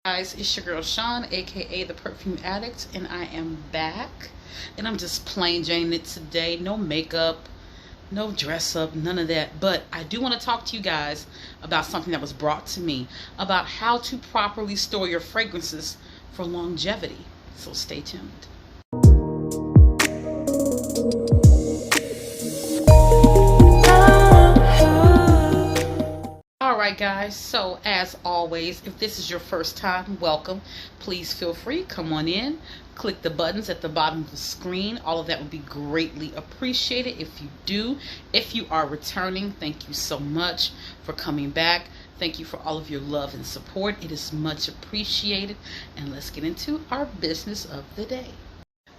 Guys, it's your girl Sean, aka the Perfume Addict, and I am back. And I'm just plain Jane it today. No makeup, no dress up, none of that. But I do want to talk to you guys about something that was brought to me about how to properly store your fragrances for longevity. So stay tuned. Alright guys, so as always, if this is your first time, welcome. Please feel free, come on in, click the buttons at the bottom of the screen. All of that would be greatly appreciated if you do. If you are returning, thank you so much for coming back. Thank you for all of your love and support. It is much appreciated. And let's get into our business of the day.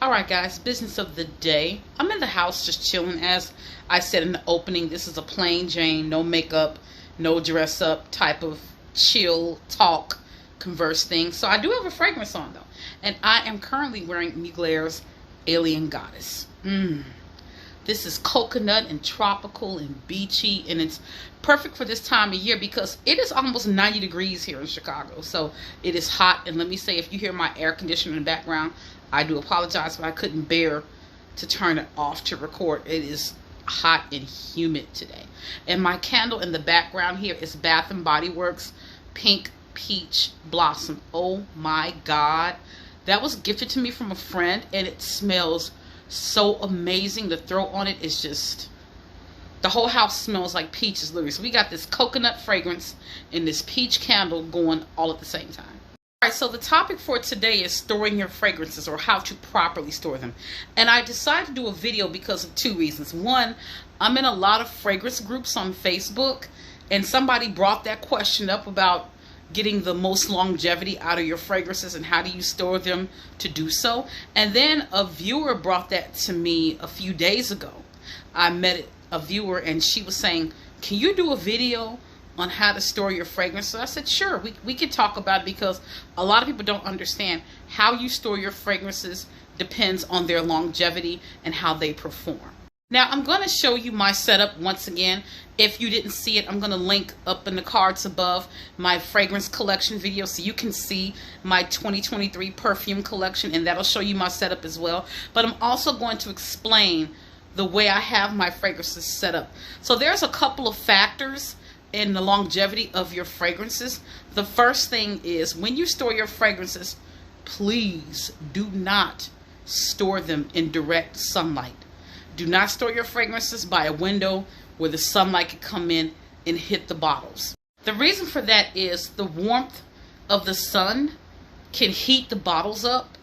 Alright guys, business of the day. I'm in the house just chilling. As I said in the opening, this is a plain Jane, no makeup, no dress up type of chill talk converse thing. So I do have a fragrance on though, and I am currently wearing Mugler's Alien Goddess. This is coconut and tropical and beachy, and it's perfect for this time of year because it is almost 90 degrees here in Chicago. So it is hot, and let me say, if you hear my air conditioner in the background, I do apologize, but I couldn't bear to turn it off to record. It is hot and humid today. And my candle in the background here is Bath and Body Works Pink Peach Blossom. Oh my God, that was gifted to me from a friend, and it smells so amazing. The throw on it is just, the whole house smells like peaches literally. So we got this coconut fragrance and this peach candle going all at the same time. Alright, so the topic for today is storing your fragrances, or how to properly store them. And I decided to do a video because of two reasons. One, I'm in a lot of fragrance groups on Facebook, and somebody brought that question up about getting the most longevity out of your fragrances and how do you store them to do so. And then a viewer brought that to me a few days ago. I met a viewer and she was saying, can you do a video on how to store your fragrances? I said, sure, we could talk about it, because a lot of people don't understand how you store your fragrances depends on their longevity and how they perform. Now, I'm going to show you my setup once again. If you didn't see it, I'm going to link up in the cards above my fragrance collection video so you can see my 2023 perfume collection, and that'll show you my setup as well. But I'm also going to explain the way I have my fragrances set up. So there's a couple of factors in the longevity of your fragrances. The first thing is, when you store your fragrances, please do not store them in direct sunlight. Do not store your fragrances by a window where the sunlight can come in and hit the bottles. The reason for that is the warmth of the sun can heat the bottles up,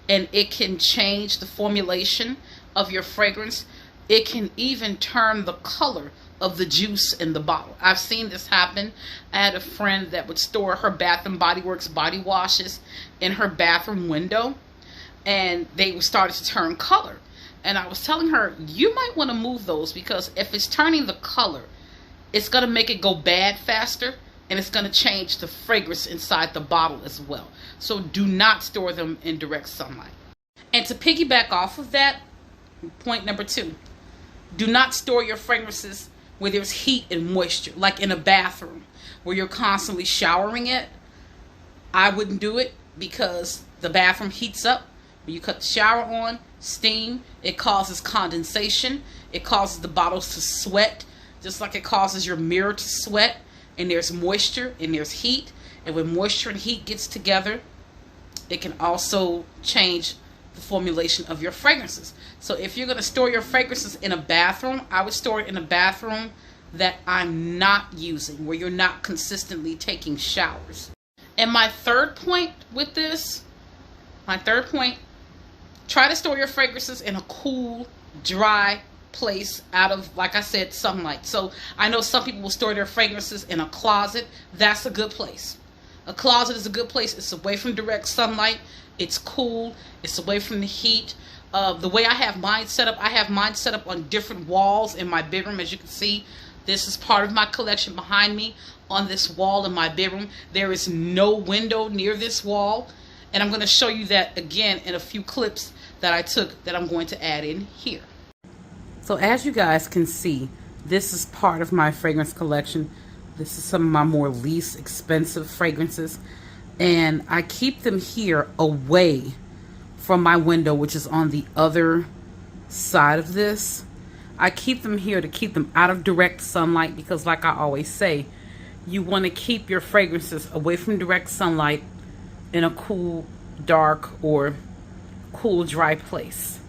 and it can change the formulation of your fragrance. It can even turn the color of the juice in the bottle. I've seen this happen. I had a friend that would store her Bath and Body Works body washes in her bathroom window, and they started to turn color. And I was telling her, you might want to move those, because if it's turning the color, it's going to make it go bad faster, and it's going to change the fragrance inside the bottle as well. So do not store them in direct sunlight. And to piggyback off of that, point number two, do not store your fragrances where there's heat and moisture, like in a bathroom where you're constantly showering it. I wouldn't do it, because the bathroom heats up. When you cut the shower on, steam, it causes condensation. It causes the bottles to sweat, just like it causes your mirror to sweat. And there's moisture and there's heat. And when moisture and heat gets together, it can also change the formulation of your fragrances. So if you're going to store your fragrances in a bathroom, I would store it in a bathroom that I'm not using, where you're not consistently taking showers. And my third point with this, try to store your fragrances in a cool, dry place out of, like I said, sunlight. So I know some people will store their fragrances in a closet. That's a good place. A closet is a good place. It's away from direct sunlight. It's cool. It's away from the heat. The way I have mine set up, I have mine set up on different walls in my bedroom. As you can see, this is part of my collection behind me. On this wall in my bedroom, there is no window near this wall. And I'm going to show you that again in a few clips that I took that I'm going to add in here. So as you guys can see, this is part of my fragrance collection. This is some of my more least expensive fragrances. And I keep them here away from my window, which is on the other side of this. I keep them here to keep them out of direct sunlight because, like I always say, you want to keep your fragrances away from direct sunlight in a cool, dark, or cool, dry place.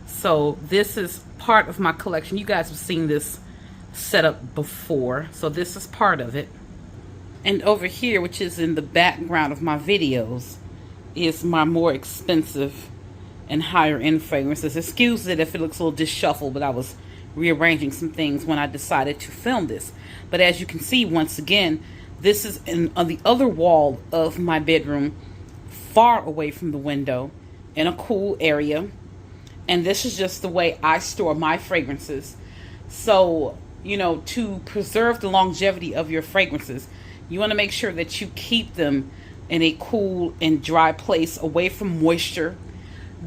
So this is part of my collection. You guys have seen this setup before, so this is part of it. And over here, which is in the background of my videos, is my more expensive and higher end fragrances. Excuse it if it looks a little disheveled, but I was rearranging some things when I decided to film this. But as you can see, once again, this is on the other wall of my bedroom, far away from the window, in a cool area. And this is just the way I store my fragrances. So, you know, to preserve the longevity of your fragrances, you want to make sure that you keep them in a cool and dry place, away from moisture.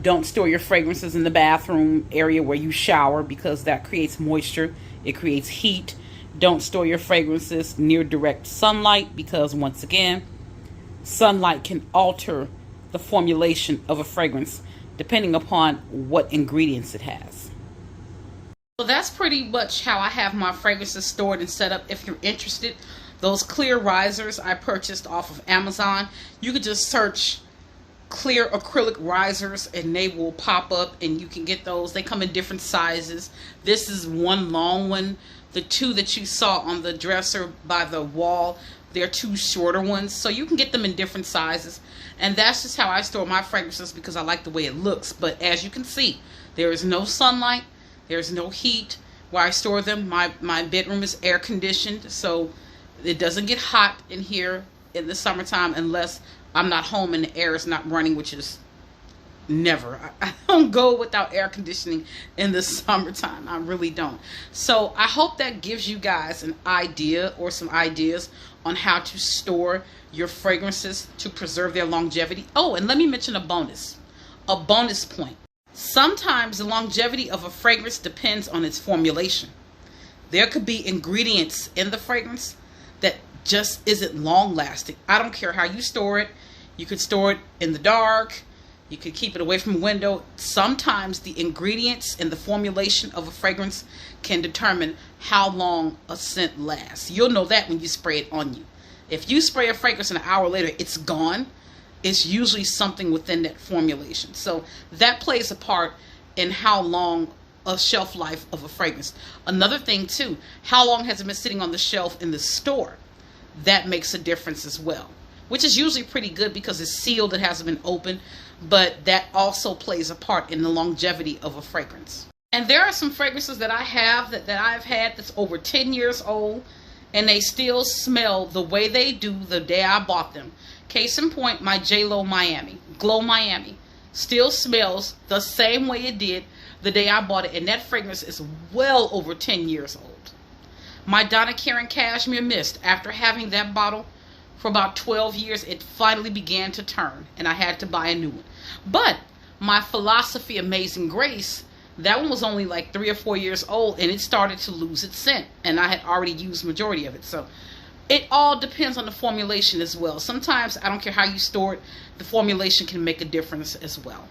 Don't store your fragrances in the bathroom area where you shower, because that creates moisture. It creates heat. Don't store your fragrances near direct sunlight, because once again, sunlight can alter the formulation of a fragrance depending upon what ingredients it has. So that's pretty much how I have my fragrances stored and set up. If you're interested, those clear risers I purchased off of Amazon, you could just search clear acrylic risers and they will pop up, and you can get those. They come in different sizes. This is one long one. The two that you saw on the dresser by the wall, they're two shorter ones. So you can get them in different sizes. And that's just how I store my fragrances, because I like the way it looks. But as you can see, there is no sunlight. There's no heat where I store them. My bedroom is air conditioned, so it doesn't get hot in here in the summertime unless I'm not home and the air is not running, which is never. I don't go without air conditioning in the summertime. I really don't. So I hope that gives you guys an idea or some ideas on how to store your fragrances to preserve their longevity. Oh, and let me mention a bonus point. Sometimes the longevity of a fragrance depends on its formulation. There could be ingredients in the fragrance that just isn't long lasting. I don't care how you store it. You could store it in the dark. You could keep it away from a window. Sometimes the ingredients and the formulation of a fragrance can determine how long a scent lasts. You'll know that when you spray it on you. If you spray a fragrance and an hour later it's gone, it's usually something within that formulation. So that plays a part in how long a shelf life of a fragrance. Another thing too, how long has it been sitting on the shelf in the store? That makes a difference as well, which is usually pretty good because it's sealed, it hasn't been opened, but that also plays a part in the longevity of a fragrance. And there are some fragrances that I have that I've had that's over 10 years old, and they still smell the way they do the day I bought them. Case in point, my J.Lo Miami, Glow Miami, still smells the same way it did the day I bought it, and that fragrance is well over 10 years old. My Donna Karan Cashmere Mist, after having that bottle for about 12 years, it finally began to turn, and I had to buy a new one. But my Philosophy Amazing Grace, that one was only like 3 or 4 years old, and it started to lose its scent, and I had already used majority of it. So it all depends on the formulation as well. Sometimes, I don't care how you store it, the formulation can make a difference as well.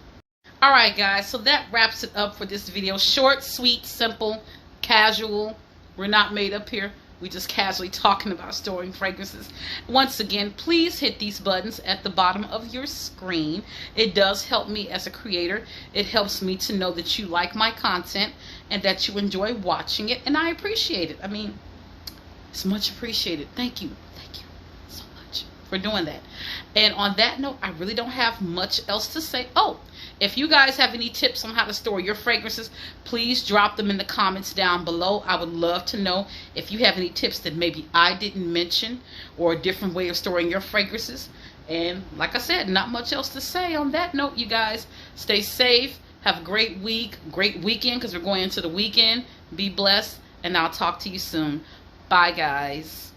Alright guys, so that wraps it up for this video. Short, sweet, simple, casual. We're not made up here. We just casually talking about storing fragrances. Once again, please hit these buttons at the bottom of your screen. It does help me as a creator. It helps me to know that you like my content and that you enjoy watching it, and I appreciate it. I mean, it's much appreciated. Thank you so much for doing that. And on that note, I really don't have much else to say. Oh, if you guys have any tips on how to store your fragrances, please drop them in the comments down below. I would love to know if you have any tips that maybe I didn't mention, or a different way of storing your fragrances. And like I said, not much else to say on that note. You guys stay safe. Have a great week, great weekend, because we're going into the weekend. Be blessed, and I'll talk to you soon. Bye, guys.